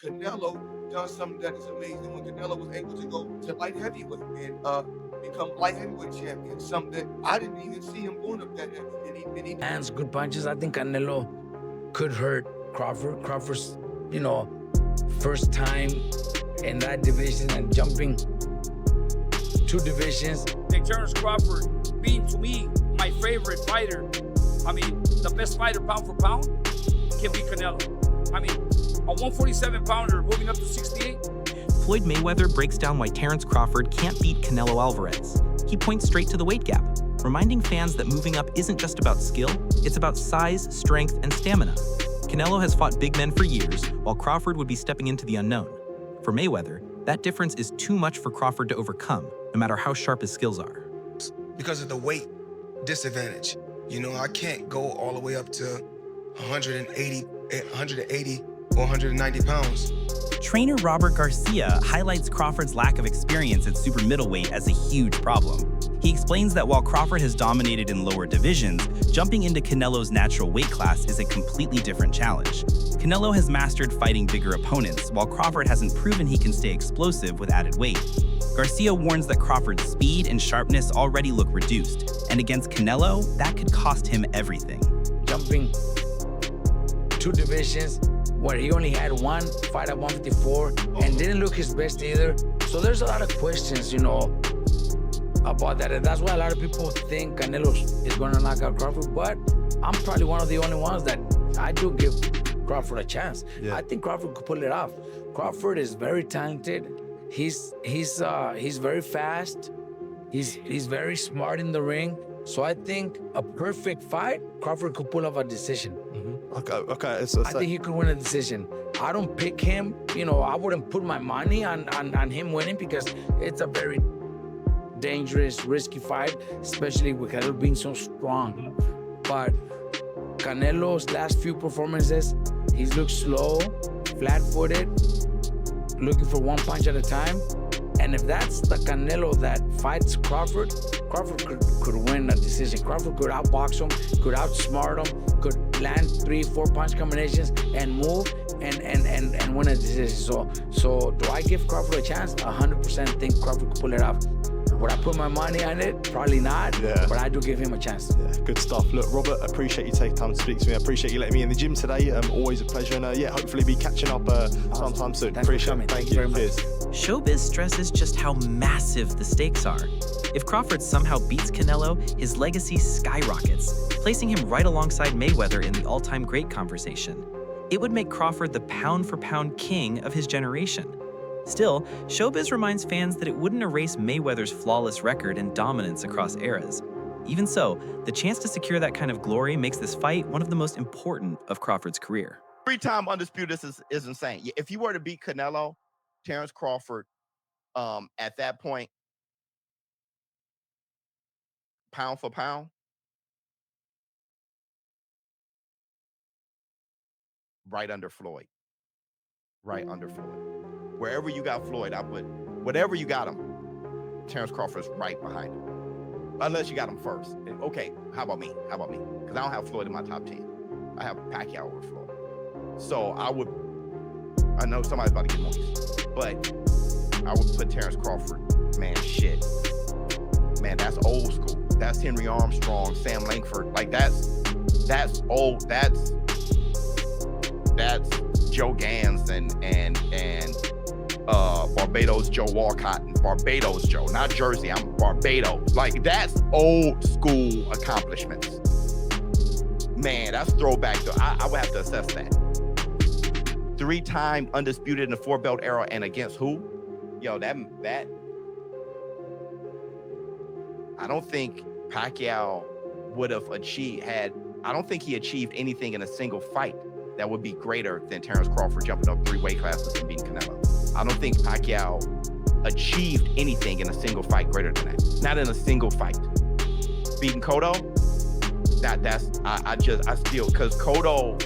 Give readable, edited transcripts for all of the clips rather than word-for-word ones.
Canelo done something that is amazing when Canelo was able to go to light heavyweight and become light heavyweight champion, something that I didn't even see him going up that heavy. And he lands good punches. I think Canelo could hurt Crawford. Crawford's, first time in that division and jumping two divisions. Terence Crawford being, to me, my favorite fighter. I mean, the best fighter pound for pound can be Canelo. I mean, a 147-pounder moving up to 68. Floyd Mayweather breaks down why Terence Crawford can't beat Canelo Alvarez. He points straight to the weight gap, reminding fans that moving up isn't just about skill, it's about size, strength, and stamina. Canelo has fought big men for years, while Crawford would be stepping into the unknown. For Mayweather, that difference is too much for Crawford to overcome, no matter how sharp his skills are. Because of the weight disadvantage. I can't go all the way up to 180 or 190 pounds. Trainer Robert Garcia highlights Crawford's lack of experience at super middleweight as a huge problem. He explains that while Crawford has dominated in lower divisions, jumping into Canelo's natural weight class is a completely different challenge. Canelo has mastered fighting bigger opponents, while Crawford hasn't proven he can stay explosive with added weight. Garcia warns that Crawford's speed and sharpness already look reduced, and against Canelo, that could cost him everything. Jumping two divisions where he only had one fight at 154 and didn't look his best either. So there's a lot of questions, about that. And that's why a lot of people think Canelo is going to knock out Crawford, but I'm probably one of the only ones that I do give Crawford a chance. Yeah. I think Crawford could pull it off. Crawford is very talented. He's very fast. He's very smart in the ring. So I think a perfect fight, Crawford could pull off a decision. Mm-hmm. Okay. I think he could win a decision. I don't pick him. I wouldn't put my money on him winning because it's a very dangerous, risky fight, especially with Canelo being so strong. But Canelo's last few performances, he's looked slow, flat-footed, looking for one punch at a time. And if that's the Canelo that fights Crawford, Crawford could win a decision. Crawford could outbox him, could outsmart him, could land 3-4 punch combinations and move and win a decision. So do I give Crawford a chance? 100% think Crawford could pull it off. Would I put my money on it? Probably not, but I do give him a chance. Yeah, good stuff. Look, Robert, I appreciate you taking time to speak to me. I appreciate you letting me in the gym today. Always a pleasure. And hopefully be catching up sometime soon. Thanks appreciate for coming. it. Thank you very much. Showbiz stresses just how massive the stakes are. If Crawford somehow beats Canelo, his legacy skyrockets, placing him right alongside Mayweather in the all-time great conversation. It would make Crawford the pound-for-pound king of his generation. Still, Showbiz reminds fans that it wouldn't erase Mayweather's flawless record and dominance across eras. Even so, the chance to secure that kind of glory makes this fight one of the most important of Crawford's career. 3-time undisputed is insane. If you were to beat Canelo, Terence Crawford, at that point, pound for pound, right under Floyd. Right under Floyd. Wherever you got Floyd, whatever you got him, Terence Crawford's right behind him. Unless you got him first. Okay, how about me? Because I don't have Floyd in my top 10. I have Pacquiao over Floyd. So I know somebody's about to get noise, but I would put Terence Crawford, man, shit. Man, that's old school. That's Henry Armstrong, Sam Langford. Like that's old. That's Joe Gans and Barbados Joe Walcott and Barbados Joe, not Jersey. I'm Barbados. Like that's old school accomplishments. Man, that's throwback. So I would have to assess that. 3-time undisputed in the 4-belt era, and against who? Yo, that I don't think Pacquiao would have I don't think he achieved anything in a single fight that would be greater than Terence Crawford jumping up 3 weight classes and beating Canelo. I don't think Pacquiao achieved anything in a single fight greater than that. Not in a single fight. Beating Cotto, because Cotto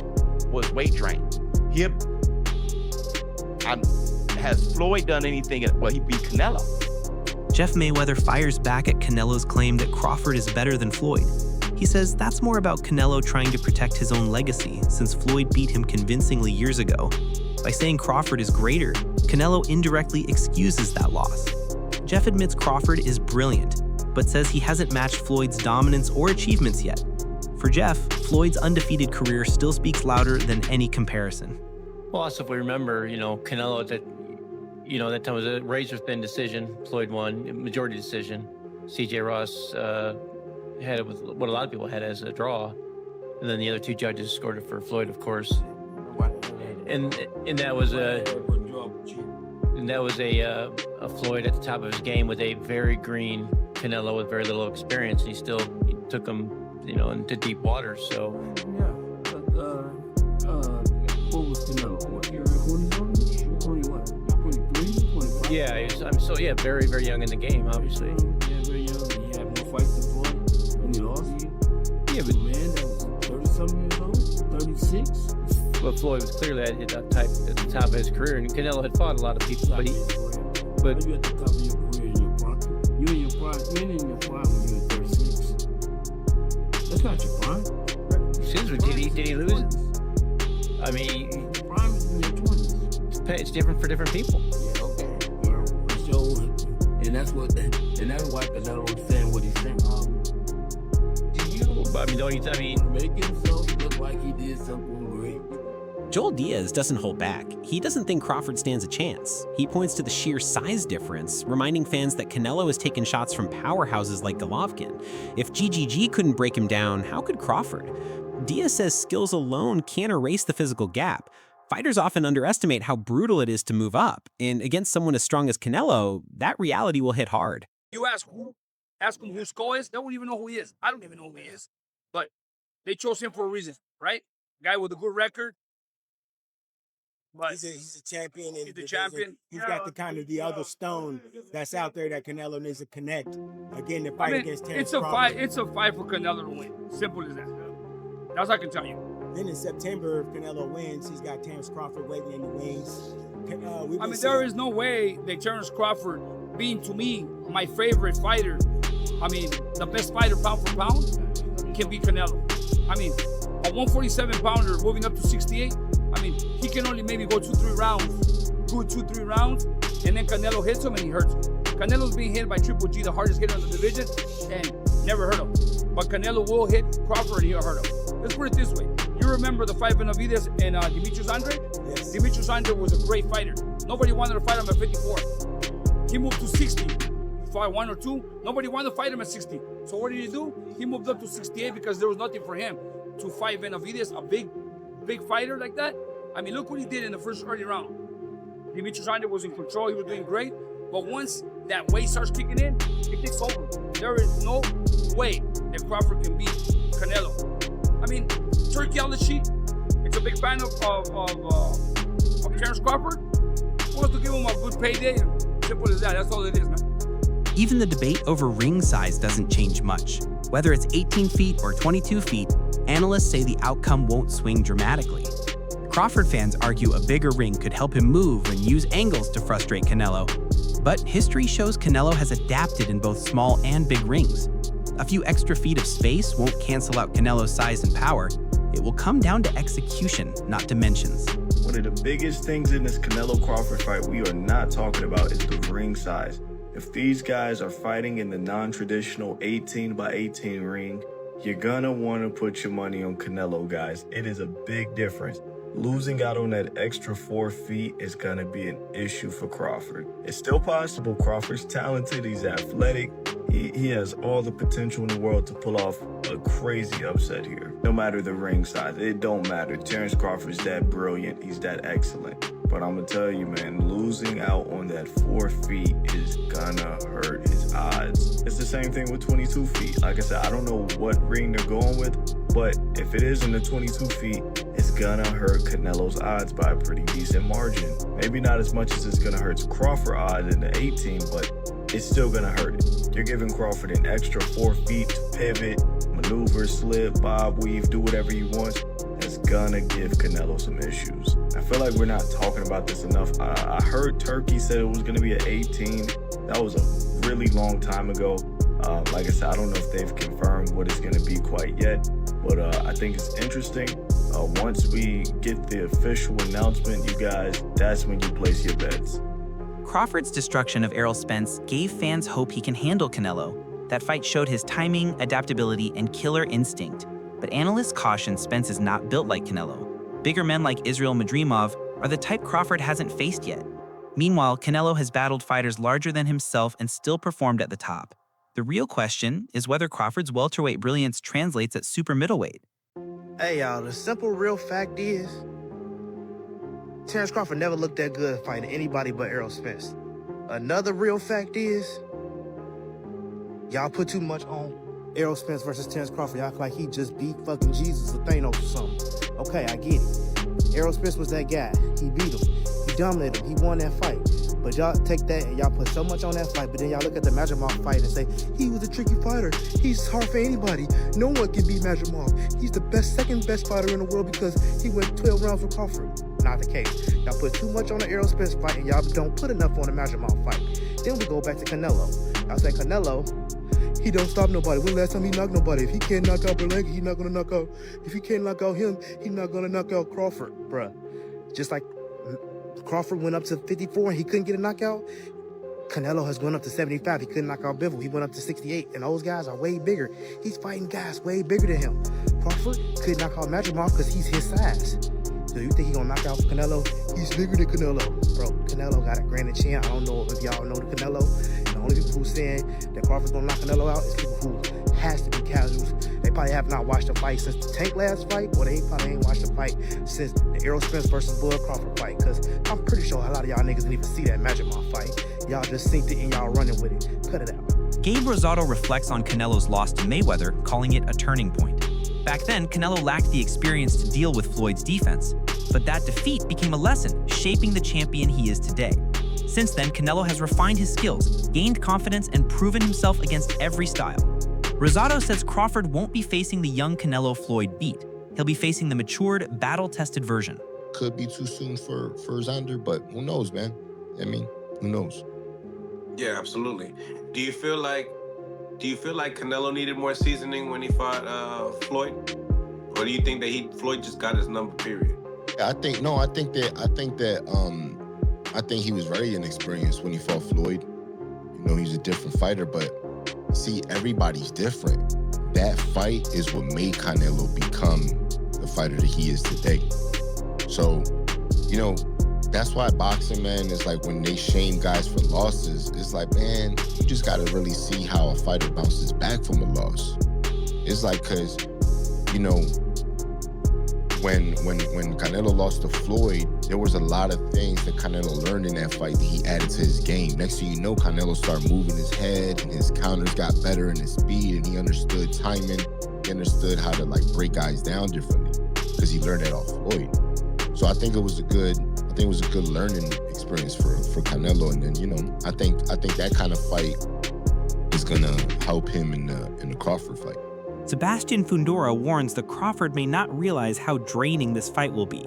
was weight drained. Has Floyd done anything? Well, he beat Canelo. Jeff Mayweather fires back at Canelo's claim that Crawford is better than Floyd. He says that's more about Canelo trying to protect his own legacy, since Floyd beat him convincingly years ago. By saying Crawford is greater, Canelo indirectly excuses that loss. Jeff admits Crawford is brilliant, but says he hasn't matched Floyd's dominance or achievements yet. For Jeff, Floyd's undefeated career still speaks louder than any comparison. Well, also, if we remember, Canelo, that time was a razor-thin decision. Floyd won, majority decision. C.J. Ross had it with what a lot of people had as a draw. And then the other two judges scored it for Floyd, of course. And that was a Floyd at the top of his game with a very green Canelo with very little experience. He took him, into deep waters. So what was Canelo? What year? 23, 25? Very, very young in the game, obviously. Yeah, very young. He had more fights than Floyd, and he lost. Yeah, but man, that was 30-something years old, 36. But Floyd was clearly at the top of his career, and Canelo had fought a lot of people. But you at the top of your career in your prime. You in your prime when you're 36. That's not your prime. Did he lose? I mean, prime is in your 20s. It's different for different people. Yeah, okay. So, and that's why Canelo was saying what he's saying. Make himself look like he did something great. Joel Diaz doesn't hold back. He doesn't think Crawford stands a chance. He points to the sheer size difference, reminding fans that Canelo has taken shots from powerhouses like Golovkin. If GGG couldn't break him down, how could Crawford? Diaz says skills alone can't erase the physical gap. Fighters often underestimate how brutal it is to move up, and against someone as strong as Canelo, that reality will hit hard. You ask him who Skull is, they won't even know who he is. I don't even know who he is. But they chose him for a reason, right? Guy with a good record. But he's a champion. He's the champion. He's got the kind of the other stone that's out there that Canelo needs to connect. Again, the fight against Terence Crawford. It's a fight for Canelo to win. Simple as that. That's what I can tell you. Then in September, if Canelo wins, he's got Terence Crawford waiting in the wings. There is no way that Terence Crawford, being to me my favorite fighter, the best fighter pound for pound, can beat Canelo. A 147-pounder moving up to 68. He can only maybe go 2-3 rounds, and then Canelo hits him and he hurts him. Canelo's being hit by Triple G, the hardest hitter in the division, and never hurt him. But Canelo will hit Crawford and he'll hurt him. Let's put it this way. You remember the fight Benavidez and Demetrius Andrade? Yes. Demetrius Andrade was a great fighter. Nobody wanted to fight him at 54. He moved to 60. Fight 1 or 2. Nobody wanted to fight him at 60. So what did he do? He moved up to 68 because there was nothing for him to fight Benavidez, a big fighter like that. Look what he did in the first early round. Demetrius Andrade was in control. He was doing great. But once that weight starts kicking in, it takes over. There is no way that Crawford can beat Canelo. Turkey on the sheet. It's a big fan of Terence Crawford. Wants to give him a good payday. Simple as that. That's all it is, man. Even the debate over ring size doesn't change much. Whether it's 18 feet or 22 feet, analysts say the outcome won't swing dramatically. Crawford fans argue a bigger ring could help him move and use angles to frustrate Canelo. But history shows Canelo has adapted in both small and big rings. A few extra feet of space won't cancel out Canelo's size and power. It will come down to execution, not dimensions. One of the biggest things in this Canelo-Crawford fight we are not talking about is the ring size. If these guys are fighting in the non-traditional 18 by 18 ring, you're gonna want to put your money on Canelo, guys. It is a big difference. Losing out on that extra 4 feet is gonna be an issue for Crawford. It's still possible. Crawford's talented, he's athletic. He has all the potential in the world to pull off a crazy upset here. No matter the ring size, it don't matter. Terence Crawford's that brilliant, he's that excellent. But I'm gonna tell you, man, losing out on that 4 feet is gonna hurt his odds. It's the same thing with 22 feet. Like I said, I don't know what ring they're going with, but if it is in the 22 feet, it's gonna hurt Canelo's odds by a pretty decent margin. Maybe not as much as it's gonna hurt Crawford odds in the 18, but it's still gonna hurt it. You're giving Crawford an extra 4 feet to pivot, maneuver, slip, bob, weave, do whatever he wants. That's gonna give Canelo some issues. I feel like we're not talking about this enough. I heard Turkey said it was gonna be an 18. That was a really long time ago. Like I said, I don't know if they've confirmed what it's gonna be quite yet, but I think it's interesting. Once we get the official announcement, you guys, that's when you place your bets. Crawford's destruction of Errol Spence gave fans hope he can handle Canelo. That fight showed his timing, adaptability, and killer instinct. But analysts caution Spence is not built like Canelo. Bigger men like Israel Madrimov are the type Crawford hasn't faced yet. Meanwhile, Canelo has battled fighters larger than himself and still performed at the top. The real question is whether Crawford's welterweight brilliance translates at super middleweight. Hey y'all, the simple real fact is, Terence Crawford never looked that good fighting anybody but Errol Spence. Another real fact is, y'all put too much on Errol Spence versus Terence Crawford. Y'all act like he just beat fucking Jesus or Thanos or something. Okay, I get it. Errol Spence was that guy. He beat him. He dominated him. He won that fight. But y'all take that and y'all put so much on that fight, but then y'all look at the Madrimov fight and say, he was a tricky fighter. He's hard for anybody. No one can beat Madrimov. He's the second best fighter in the world because he went 12 rounds with Crawford. Not the case. Y'all put too much on the Errol Spence fight and y'all don't put enough on the Madrimov fight. Then we go back to Canelo. Y'all say Canelo, he don't stop nobody. When last time he knocked nobody? If he can't knock out Berlanga, he's not gonna knock out. If he can't knock out him, he's not gonna knock out Crawford, bruh. Just like Crawford went up to 54 and he couldn't get a knockout, Canelo has gone up to 75. He couldn't knock out Bivol. He went up to 68, and those guys are way bigger. He's fighting guys way bigger than him. Crawford couldn't knock out Madrimov because he's his size. So you think he's gonna knock out Canelo? He's bigger than Canelo. Bro, Canelo got a granite chin. I don't know if y'all know the Canelo. The only people who saying that Crawford's gonna knock Canelo out is people who has to be casuals. They probably have not watched a fight since the Tank last fight, or they probably ain't watched a fight since the Errol Spence versus Bud Crawford fight, because I'm pretty sure a lot of y'all niggas didn't even see that Madrimov fight. Y'all just synced it and y'all running with it. Cut it out. Gabe Rosado reflects on Canelo's loss to Mayweather, calling it a turning point. Back then, Canelo lacked the experience to deal with Floyd's defense, but that defeat became a lesson, shaping the champion he is today. Since then, Canelo has refined his skills, gained confidence, and proven himself against every style. Rosado says Crawford won't be facing the young Canelo Floyd beat. He'll be facing the matured, battle-tested version. Could be too soon for Xander, but who knows, man? I mean, who knows? Yeah, absolutely. Do you feel like Canelo needed more seasoning when he fought Floyd, or do you think that Floyd just got his number? Period. Yeah, I think he was very inexperienced when he fought Floyd. You know, he's a different fighter, but see, everybody's different. That fight is what made Canelo become the fighter that he is today. So, you know, that's why boxing, man, is like when they shame guys for losses, it's like, man, you just gotta really see how a fighter bounces back from a loss. It's like, cause, you know, when Canelo lost to Floyd, there was a lot of things that Canelo learned in that fight that he added to his game. Next thing you know, Canelo started moving his head and his counters got better and his speed, and he understood timing. He understood how to like break guys down differently because he learned that off Floyd. So I think it was a good learning experience for Canelo. And then, you know, I think that kind of fight is gonna help him in the Crawford fight. Sebastian Fundora warns that Crawford may not realize how draining this fight will be.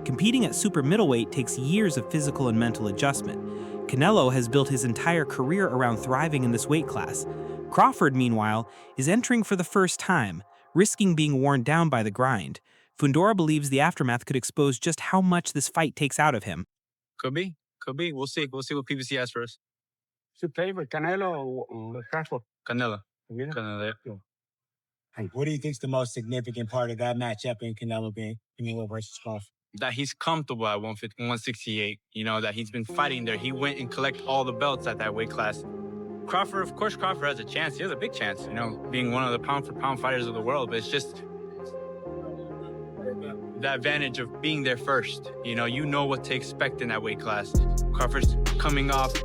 Competing at super middleweight takes years of physical and mental adjustment. Canelo has built his entire career around thriving in this weight class. Crawford, meanwhile, is entering for the first time, risking being worn down by the grind. Fundora believes the aftermath could expose just how much this fight takes out of him. Could be. We'll see what PBC has for us. Should favor Canelo or Crawford? Canelo. Canelo. Yeah. What do you think's the most significant part of that matchup in Canelo versus Crawford? That he's comfortable at 168. You know, that he's been fighting there. He went and collected all the belts at that weight class. Crawford, of course, Crawford has a chance. He has a big chance, you know, being one of the pound-for-pound fighters of the world. But it's just the advantage of being there first. You know what to expect in that weight class. Crawford's coming off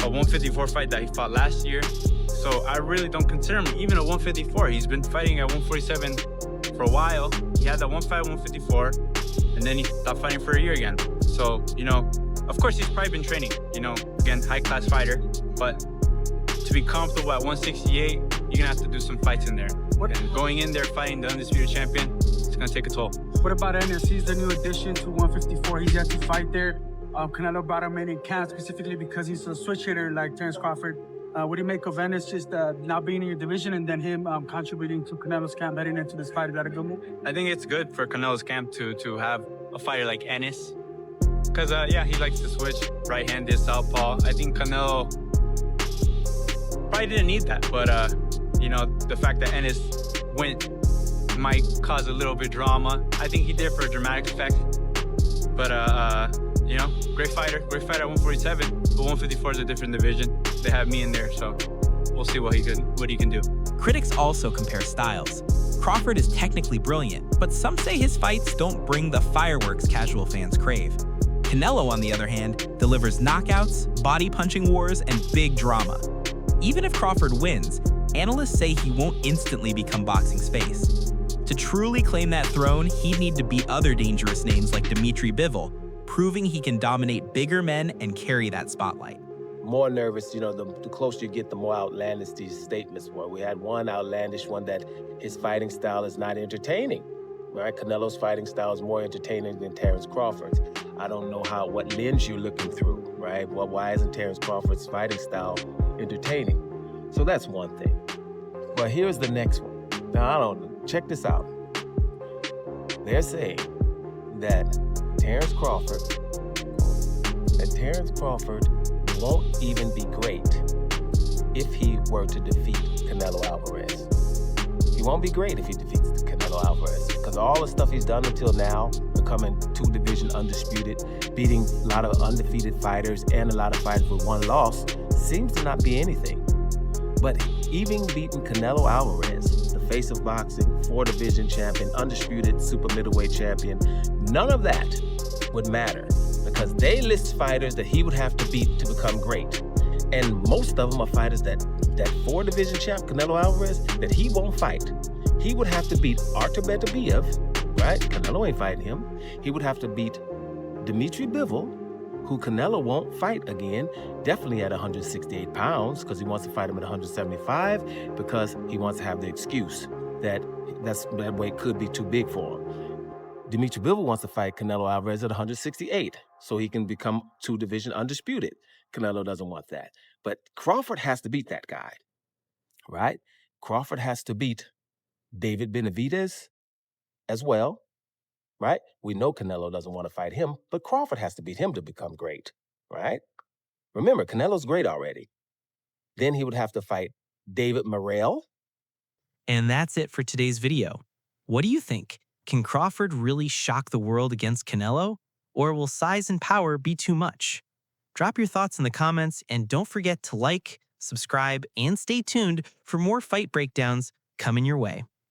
a 154 fight that he fought last year. So I really don't consider him even a 154. He's been fighting at 147 for a while. He had that one fight at 154, and then he stopped fighting for a year again. So, you know, of course he's probably been training, you know, again, high-class fighter. But to be comfortable at 168, you're gonna have to do some fights in there. And going in there fighting the undisputed champion, it's gonna take a toll. What about Ennis? He's the new addition to 154. He's yet to fight there. Canelo brought him in camp specifically because he's a switch hitter like Terence Crawford. What do you make of Ennis just not being in your division and then him contributing to Canelo's camp heading into this fight? Is that a good move? I think it's good for Canelo's camp to have a fighter like Ennis. Because, yeah, he likes to switch right-handed, southpaw. I think Canelo probably didn't need that. But, you know, the fact that Ennis went might cause a little bit of drama. I think he did for a dramatic effect. But, you know, great fighter at 147. But 154 is a different division. They have me in there, so we'll see what he can do. Critics also compare styles. Crawford is technically brilliant, but some say his fights don't bring the fireworks casual fans crave. Canelo, on the other hand, delivers knockouts, body-punching wars, and big drama. Even if Crawford wins, analysts say he won't instantly become boxing's face. To truly claim that throne, he'd need to beat other dangerous names like Dimitri Bivol, proving he can dominate bigger men and carry that spotlight. More nervous, you know, the closer you get, the more outlandish these statements were. We had one outlandish one that his fighting style is not entertaining, right? Canelo's fighting style is more entertaining than Terence Crawford's. I don't know what lens you're looking through, right? Well, why isn't Terence Crawford's fighting style entertaining? So that's one thing. But here's the next one. Now, check this out. They're saying that Terence Crawford won't even be great if he were to defeat Canelo Alvarez. He won't be great if he defeats Canelo Alvarez because all the stuff he's done until now, becoming 2-division undisputed, beating a lot of undefeated fighters and a lot of fighters with one loss, seems to not be anything. But even beating Canelo Alvarez, the face of boxing, 4-division champion, undisputed super middleweight champion, none of that would matter because they list fighters that he would have to beat to become great. And most of them are fighters that 4-division champ, Canelo Alvarez, that he won't fight. He would have to beat Artur Beterbiev, right? Canelo ain't fighting him. He would have to beat Dimitri Bivol, who Canelo won't fight again, definitely at 168 pounds, because he wants to fight him at 175, because he wants to have the excuse that that weight could be too big for him. Dimitri Bivol wants to fight Canelo Alvarez at 168, so he can become 2-division undisputed. Canelo doesn't want that. But Crawford has to beat that guy, right? Crawford has to beat David Benavidez as well, right? We know Canelo doesn't want to fight him, but Crawford has to beat him to become great, right? Remember, Canelo's great already. Then he would have to fight David Morrell. And that's it for today's video. What do you think? Can Crawford really shock the world against Canelo? Or will size and power be too much? Drop your thoughts in the comments and don't forget to like, subscribe, and stay tuned for more fight breakdowns coming your way.